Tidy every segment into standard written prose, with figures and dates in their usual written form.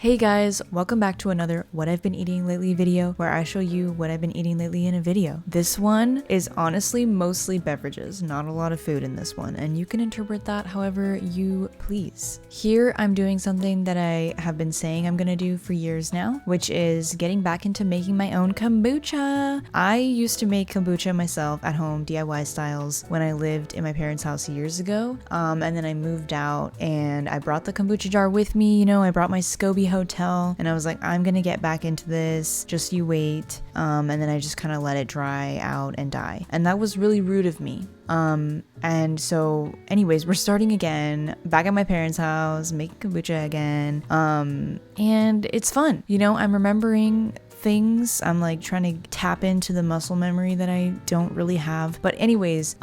Hey guys, welcome back to another What I've Been Eating Lately video where I show you what I've been eating lately in a video. This one is honestly mostly beverages, not a lot of food in this one, and you can interpret that however you please. Here I'm doing something that I have been saying I'm gonna do for years now, which is getting back into making my own kombucha. I used to make kombucha myself at home, DIY styles, when I lived in my parents' house years ago, and then I moved out and I brought the kombucha jar with me, I brought my SCOBY hotel and I was like, I'm gonna get back into this, just you wait. And then I just kind of let it dry out and die. And that was really rude of me. And so anyways, we're starting again, back at my parents' house, making kombucha again. And it's fun. I'm remembering things. I'm like trying to tap into the muscle memory that I don't really have. But anyways,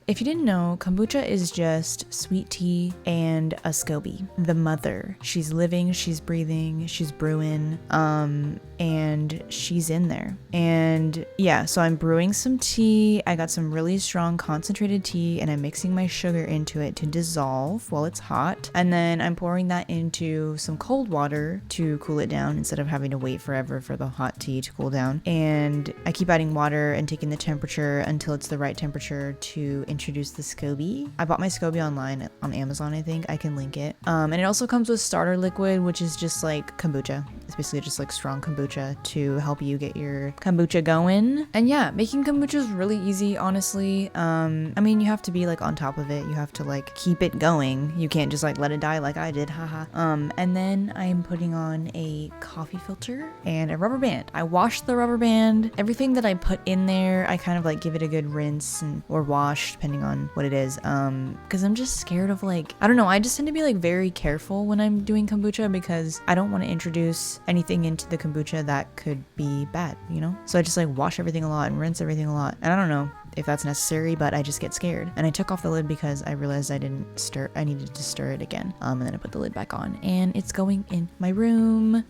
if you didn't know, kombucha is just sweet tea and a SCOBY. The mother. She's living, she's breathing, she's brewing, and she's in there. And yeah, so I'm brewing some tea. I got some really strong concentrated tea and I'm mixing my sugar into it to dissolve while it's hot. And then I'm pouring that into some cold water to cool it down instead of having to wait forever for the hot tea to cool down. And I keep adding water and taking the temperature until it's the right temperature to introduce the SCOBY. I bought my SCOBY online on Amazon, I think. I can link it. And it also comes with starter liquid, which is just like kombucha. It's basically just like strong kombucha to help you get your kombucha going. And yeah, making kombucha is really easy, honestly. I mean, you have to be like on top of it. You have to like keep it going. You can't just like let it die like I did, haha. And then I'm putting on a coffee filter and a rubber band. I wash the rubber band. Everything that I put in there, I kind of like give it a good rinse or wash, depending on what it is, because I'm just scared of like, I don't know, I just tend to be like very careful when I'm doing kombucha because I don't want to introduce anything into the kombucha that could be bad, so I just like wash everything a lot and rinse everything a lot, and I don't know if that's necessary, but I just get scared. And I took off the lid because I realized I needed to stir it again, and then I put the lid back on and it's going in my room.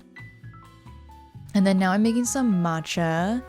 And then now I'm making some matcha.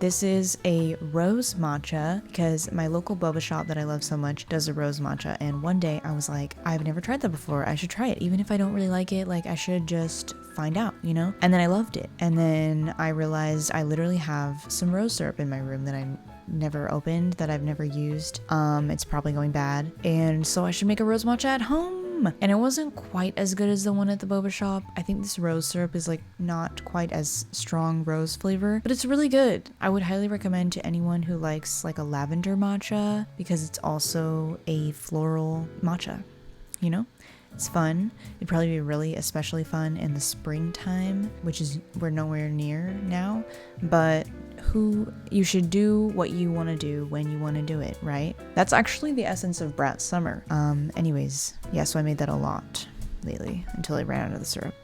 This is a rose matcha because my local boba shop that I love so much does a rose matcha. And one day I was like, I've never tried that before. I should try it. Even if I don't really like it, like I should just find out, And then I loved it. And then I realized I literally have some rose syrup in my room that I never opened, that I've never used. It's probably going bad. And so I should make a rose matcha at home. And it wasn't quite as good as the one at the boba shop. I think this rose syrup is like not quite as strong rose flavor, but it's really good. I would highly recommend to anyone who likes like a lavender matcha because it's also a floral matcha, It's fun. It'd probably be really especially fun in the springtime, which is we're nowhere near now, but you should do what you want to do when you want to do it, right? That's actually the essence of Brat Summer. Anyways, yeah, so I made that a lot lately until I ran out of the syrup.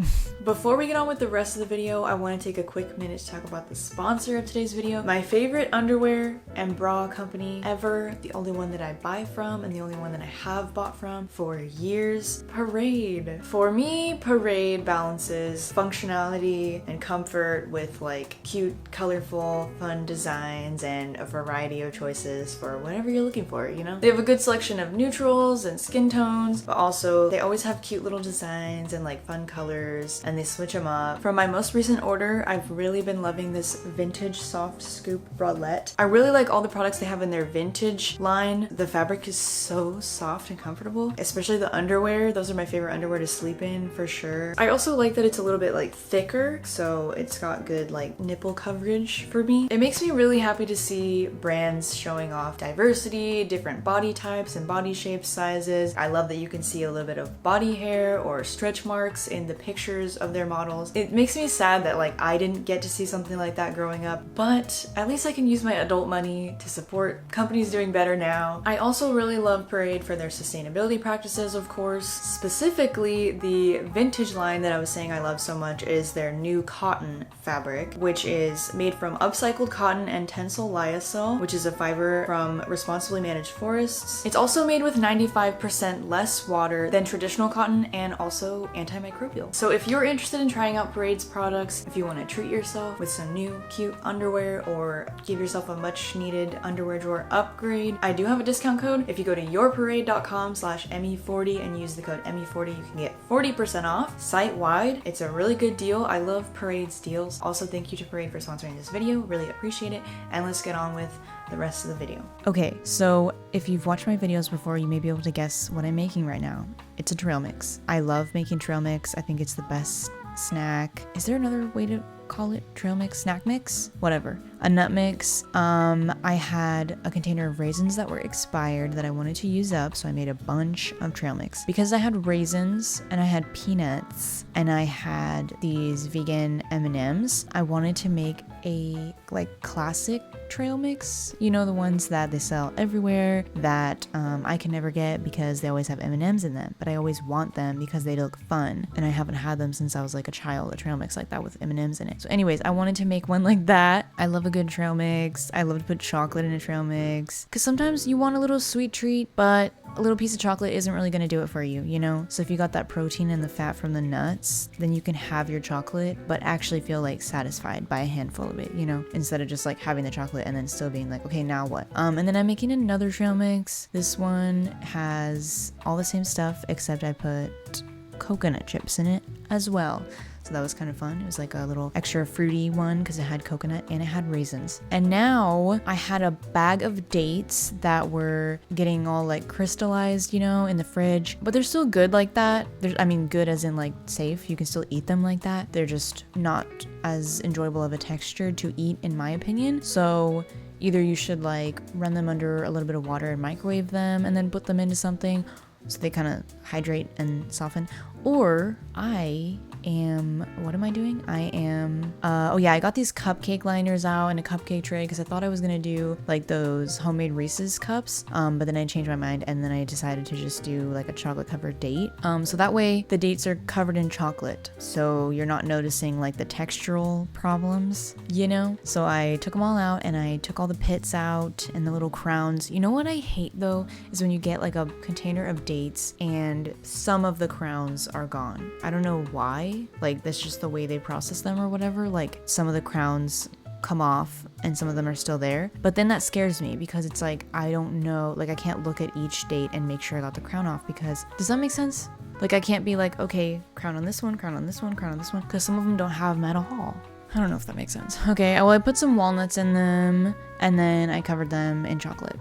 Before we get on with the rest of the video, I want to take a quick minute to talk about the sponsor of today's video. My favorite underwear and bra company ever, the only one that I buy from and the only one that I have bought from for years, Parade. For me, Parade balances functionality and comfort with like cute, colorful, fun designs and a variety of choices for whatever you're looking for, They have a good selection of neutrals and skin tones, but also they always have cute little designs and like fun colors, and they switch them up. For my most recent order, I've really been loving this vintage soft scoop bralette. I really like all the products they have in their vintage line. The fabric is so soft and comfortable, especially the underwear. Those are my favorite underwear to sleep in for sure. I also like that it's a little bit like thicker, so it's got good like nipple coverage for me. It makes me really happy to see brands showing off diversity, different body types and body shapes, sizes. I love that you can see a little bit of body hair or stretch marks in the pictures of their models. It makes me sad that like I didn't get to see something like that growing up, but at least I can use my adult money to support companies doing better now. I also really love Parade for their sustainability practices, of course. Specifically, the vintage line that I was saying I love so much is their new cotton fabric, which is made from upcycled cotton and tencel lyocell, which is a fiber from responsibly managed forests. It's also made with 95% less water than traditional cotton and and also antimicrobial. So if you're interested in trying out Parade's products, if you want to treat yourself with some new cute underwear or give yourself a much needed underwear drawer upgrade, I do have a discount code. If you go to yourparade.com/ME40 and use the code ME40, you can get 40% off site-wide. It's a really good deal. I love Parade's deals. Also, thank you to Parade for sponsoring this video. Really appreciate it. And let's get on with the rest of the video. Okay, so if you've watched my videos before, you may be able to guess what I'm making right now. It's a trail mix. I love making trail mix. I think it's the best snack. Is there another way to call it? Trail mix? Snack mix? Whatever. A nut mix. I had a container of raisins that were expired that I wanted to use up, so I made a bunch of trail mix. Because I had raisins and I had peanuts and I had these vegan M&Ms, I wanted to make a like classic trail mix. You know, the ones that they sell everywhere that I can never get because they always have M&Ms in them, but I always want them because they look fun, and I haven't had them since I was like a child, a trail mix like that with M&Ms in it. So anyways, I wanted to make one like that. I love a good trail mix. I love to put chocolate in a trail mix because sometimes you want a little sweet treat, but a little piece of chocolate isn't really going to do it for you, you know? So if you got that protein and the fat from the nuts, then you can have your chocolate but actually feel like satisfied by a handful of it, you know, instead of just like having the chocolate and then still being like, okay, now what? And then I'm making another trail mix. This one has all the same stuff except I put coconut chips in it as well. So that was kind of fun. It was like a little extra fruity one because it had coconut and it had raisins. And now I had a bag of dates that were getting all like crystallized, you know, in the fridge, but they're still good like that. I mean, good as in like safe. You can still eat them like that. They're just not as enjoyable of a texture to eat in my opinion. So either you should like run them under a little bit of water and microwave them and then put them into something so they kind of hydrate and soften, or what am I doing? Oh yeah, I got these cupcake liners out and a cupcake tray because I thought I was gonna do like those homemade Reese's cups, but then I changed my mind and then I decided to just do like a chocolate covered date. So that way the dates are covered in chocolate, so you're not noticing like the textural problems, you know? So I took them all out and I took all the pits out and the little crowns. You know what I hate though is when you get like a container of dates and some of the crowns are gone. I don't know why. Like that's just the way they process them or whatever. Like some of the crowns come off and some of them are still there, but then that scares me because it's like I don't know, like I can't look at each date and make sure I got the crown off, because does that make sense? Like I can't be like, okay, crown on this one, crown on this one, crown on this one, because some of them don't have them at all. I don't know if that makes sense. Okay, well I put some walnuts in them and then I covered them in chocolate.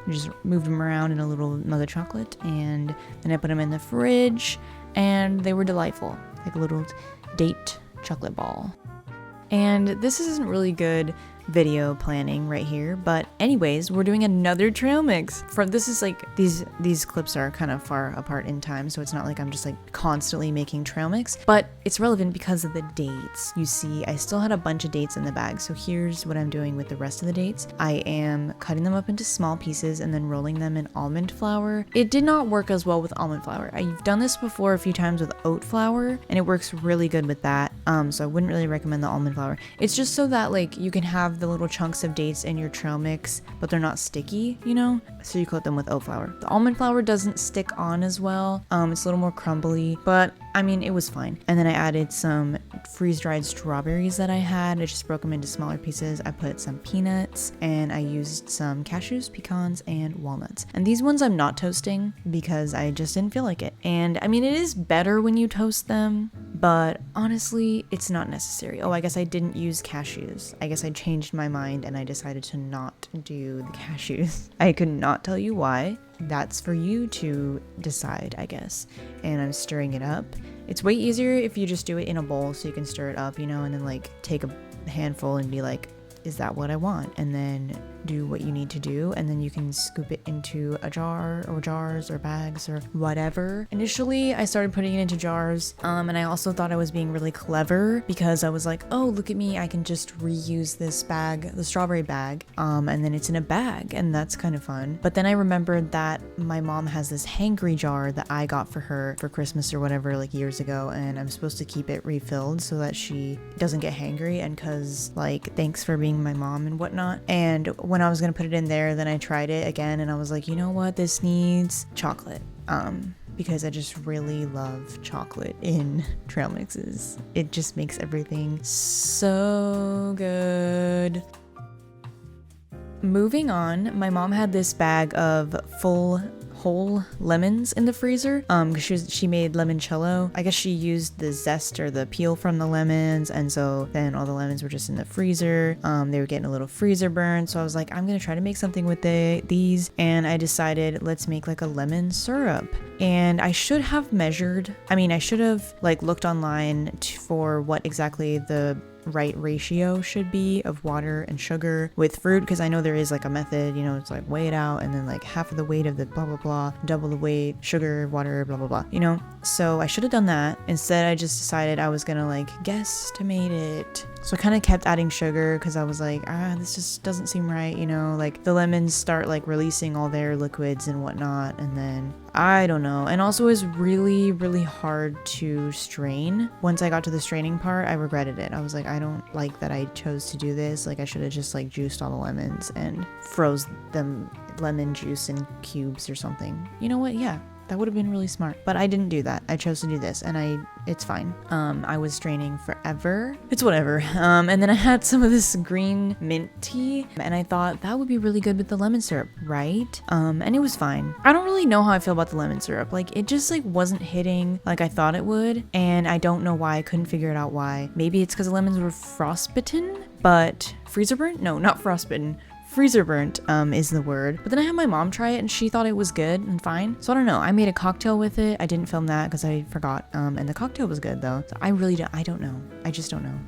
Just moved them around in a little mug of chocolate and then I put them in the fridge and they were delightful, like a little date chocolate ball. And this isn't really good video planning right here, but anyways, we're doing another trail mix. This is like these clips are kind of far apart in time, so it's not like I'm just like constantly making trail mix, but it's relevant because of the dates. You see, I still had a bunch of dates in the bag, so here's what I'm doing with the rest of the dates. I am cutting them up into small pieces and then rolling them in almond flour. It did not work as well with almond flour. I've done this before a few times with oat flour and it works really good with that, so I wouldn't really recommend the almond flour. It's just so that like you can have the little chunks of dates in your trail mix, but they're not sticky, you know? So you coat them with oat flour. The almond flour doesn't stick on as well. It's a little more crumbly, but I mean, it was fine. And then I added some freeze-dried strawberries that I had. I just broke them into smaller pieces. I put some peanuts and I used some cashews, pecans, and walnuts. And these ones I'm not toasting because I just didn't feel like it. And I mean, it is better when you toast them, but honestly, it's not necessary. Oh, I guess I didn't use cashews. I guess I changed my mind and I decided to not do the cashews. I could not tell you why. That's for you to decide, I guess. And I'm stirring it up. It's way easier if you just do it in a bowl so you can stir it up, you know, and then like take a handful and be like, is that what I want? And then do what you need to do, and then you can scoop it into a jar or jars or bags or whatever. Initially I started putting it into jars, and I also thought I was being really clever because I was like, oh, look at me, I can just reuse this bag, the strawberry bag, and then it's in a bag, and that's kind of fun. But then I remembered that my mom has this hangry jar that I got for her for Christmas or whatever, like years ago, and I'm supposed to keep it refilled so that she doesn't get hangry, and cause like thanks for being my mom and whatnot. And when I was gonna put it in there, then I tried it again and I was like, you know what, this needs chocolate. because I just really love chocolate in trail mixes. It just makes everything so good. Moving on, my mom had this bag of whole lemons in the freezer because she made limoncello. I guess she used the zest or the peel from the lemons, and so then all the lemons were just in the freezer. They were getting a little freezer burn, so I was like, I'm gonna try to make something with these, and I decided let's make like a lemon syrup. And I should have I should have like looked online for what exactly the right ratio should be of water and sugar with fruit, because I know there is like a method, it's like weigh it out and then like half of the weight of the blah blah blah, double the weight, sugar, water, blah blah blah, so I should have done that. Instead I just decided I was gonna like guesstimate it. So I kind of kept adding sugar because I was like, this just doesn't seem right, like the lemons start like releasing all their liquids and whatnot, and then I don't know. And also it was really, really hard to strain. Once I got to the straining part, I regretted it. I was like, I don't like that I chose to do this. Like I should have just like juiced all the lemons and froze them lemon juice in cubes or something. You know what? Yeah. That would have been really smart, but I didn't do that. I chose to do this, and it's fine. I was straining forever. It's whatever. And then I had some of this green mint tea, and I thought that would be really good with the lemon syrup, right? And it was fine. I don't really know how I feel about the lemon syrup. Like it just like wasn't hitting like I thought it would, and I don't know why. I couldn't figure it out why. Maybe it's because the lemons were frostbitten, but freezer burnt? No, not frostbitten. Freezer burnt is the word. But then I had my mom try it and she thought it was good and fine. So I don't know. I made a cocktail with it. I didn't film that because I forgot. And the cocktail was good though. So I don't know. I just don't know.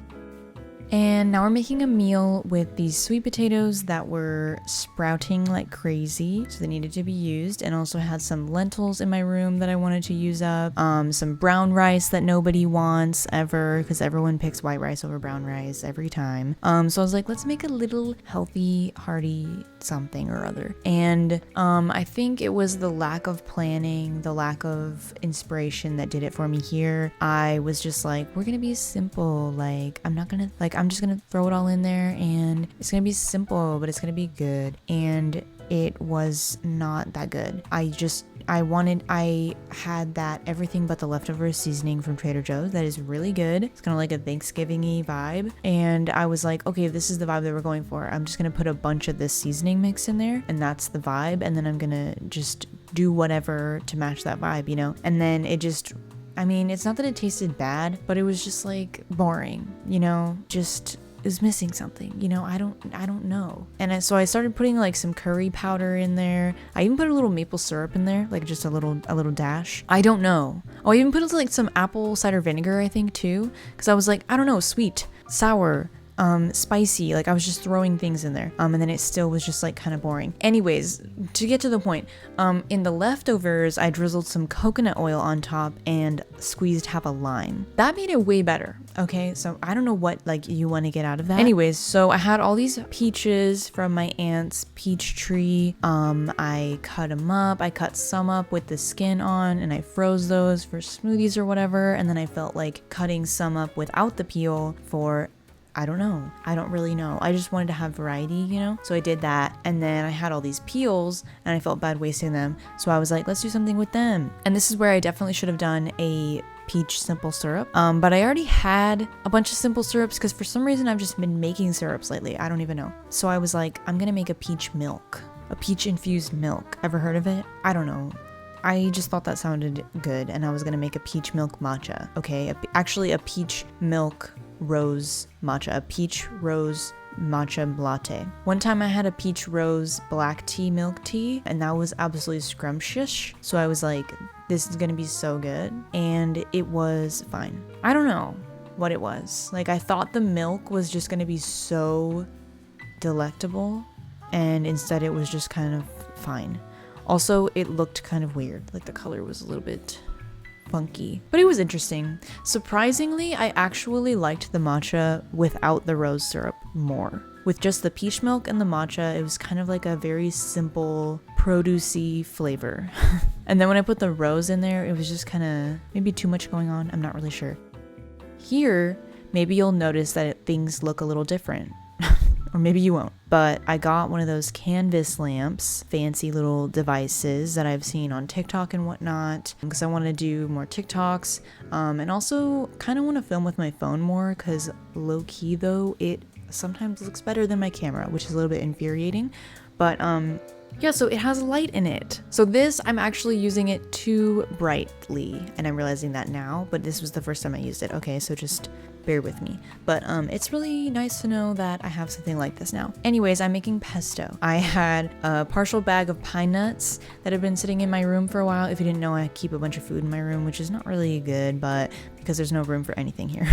And now we're making a meal with these sweet potatoes that were sprouting like crazy, so they needed to be used, and also had some lentils in my room that I wanted to use up, some brown rice that nobody wants ever because everyone picks white rice over brown rice every time. So I was like, let's make a little healthy, hearty something or other. And I think it was the lack of planning, the lack of inspiration that did it for me here. I was just like, we're gonna be simple, like I'm just gonna throw it all in there and it's gonna be simple, but it's gonna be good. And it was not that good. I had that everything but the leftover seasoning from Trader Joe's that is really good. It's kind of like a Thanksgiving-y vibe. And I was like, okay, if this is the vibe that we're going for, I'm just gonna put a bunch of this seasoning mix in there and that's the vibe. And then I'm gonna just do whatever to match that vibe, And then it just, it's not that it tasted bad, but it was just like boring, just it was missing something, I don't know. And so I started putting like some curry powder in there. I even put a little maple syrup in there, like just a little dash. I don't know. Oh, I even put like some apple cider vinegar, I think too, because I was like, I don't know, sweet, sour, spicy, like I was just throwing things in there, and then it still was just like kind of boring. Anyways, to get to the point, in the leftovers I drizzled some coconut oil on top and squeezed half a lime. That made it way better. Okay, so I don't know what like you want to get out of that. Anyways, so I had all these peaches from my aunt's peach tree. I cut them up. I cut some up with the skin on and I froze those for smoothies or whatever, and then I felt like cutting some up without the peel for, I don't know. I don't really know. I just wanted to have variety, So I did that. And then I had all these peels and I felt bad wasting them. So I was like, let's do something with them. And this is where I definitely should have done a peach simple syrup. But I already had a bunch of simple syrups because for some reason I've just been making syrups lately. I don't even know. So I was like, I'm going to make a peach milk, a peach infused milk. Ever heard of it? I don't know. I just thought that sounded good. And I was going to make a peach milk matcha. Okay. Actually a peach milk rose matcha, a peach rose matcha latte. One time I had a peach rose black tea milk tea and that was absolutely scrumptious. So I was like, this is gonna be so good, and it was fine. I don't know what it was. Like I thought the milk was just gonna be so delectable, and instead it was just kind of fine. Also, it looked kind of weird. Like the color was a little bit funky, but it was interesting. Surprisingly, I actually liked the matcha without the rose syrup more. With just the peach milk and the matcha, it was kind of like a very simple produce-y flavor. And then when I put the rose in there, it was just kind of maybe too much going on. I'm not really sure. Here, maybe you'll notice that things look a little different. or maybe you won't. But I got one of those canvas lamps, fancy little devices that I've seen on TikTok and whatnot, because I want to do more TikToks, and also kind of want to film with my phone more, because low key though, it sometimes looks better than my camera, which is a little bit infuriating. But yeah, so it has light in it. So this, I'm actually using it too brightly, and I'm realizing that now, but this was the first time I used it. Okay, so just bear with me. But it's really nice to know that I have something like this now. Anyways, I'm making pesto. I had a partial bag of pine nuts that have been sitting in my room for a while. If you didn't know, I keep a bunch of food in my room, which is not really good, but because there's no room for anything here.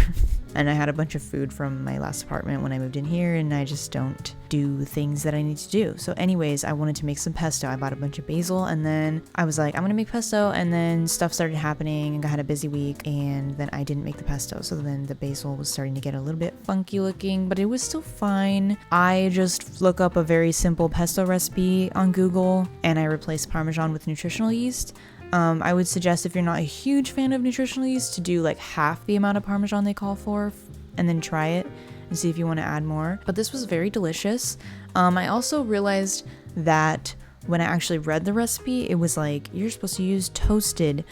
And I had a bunch of food from my last apartment when I moved in here, and I just don't do things that I need to do. So anyways, I wanted to make some pesto. I bought a bunch of basil, and then I was like, I'm gonna make pesto, and then stuff started happening, and I had a busy week, and then I didn't make the pesto. So then the basil was starting to get a little bit funky looking, but it was still fine. I just look up a very simple pesto recipe on Google, and I replace Parmesan with nutritional yeast. I would suggest, if you're not a huge fan of nutritional yeast, to do like half the amount of Parmesan they call for, and then try it and see if you want to add more. But this was very delicious. I also realized that when I actually read the recipe, it was like, you're supposed to use toasted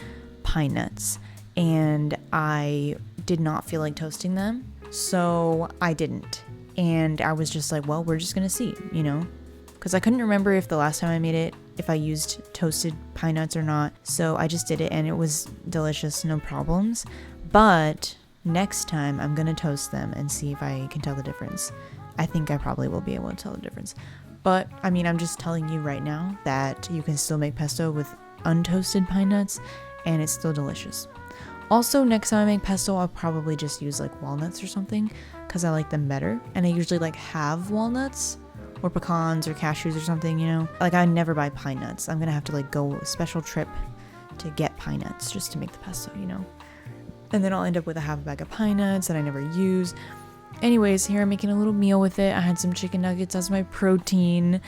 pine nuts, and I did not feel like toasting them, so I didn't. And I was just like, well, we're just gonna see, you know, because I couldn't remember if the last time I made it, if I used toasted pine nuts or not. So I just did it, and it was delicious, no problems. But next time I'm gonna toast them and see if I can tell the difference. I think I probably will be able to tell the difference. But I mean, I'm just telling you right now that you can still make pesto with untoasted pine nuts, and it's still delicious. Also, next time I make pesto, I'll probably just use like walnuts or something, because I like them better. And I usually like have walnuts or pecans or cashews or something, you know. Like, I never buy pine nuts. I'm gonna have to like go a special trip to get pine nuts just to make the pesto, you know. And then I'll end up with a half a bag of pine nuts that I never use. Anyways, here I'm making a little meal with it. I had some chicken nuggets as my protein,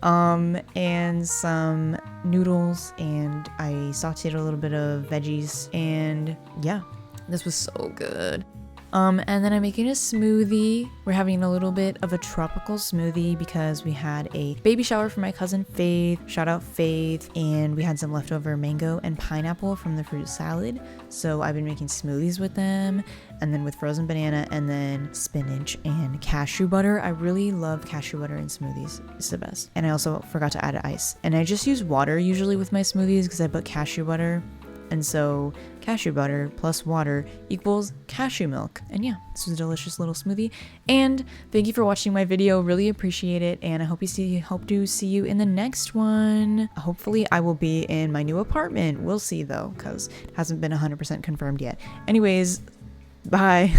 and some noodles, and I sauteed a little bit of veggies, and yeah, this was so good. And then I'm making a smoothie. We're having a little bit of a tropical smoothie because we had a baby shower for my cousin Faith. Shout out Faith. And we had some leftover mango and pineapple from the fruit salad. So I've been making smoothies with them, and then with frozen banana, and then spinach and cashew butter. I really love cashew butter in smoothies. It's the best. And I also forgot to add ice. And I just use water usually with my smoothies because I put cashew butter. And so cashew butter plus water equals cashew milk. And yeah, this was a delicious little smoothie. And thank you for watching my video. Really appreciate it. And I hope to see you in the next one. Hopefully I will be in my new apartment. We'll see though, because it hasn't been 100% confirmed yet. Anyways, bye.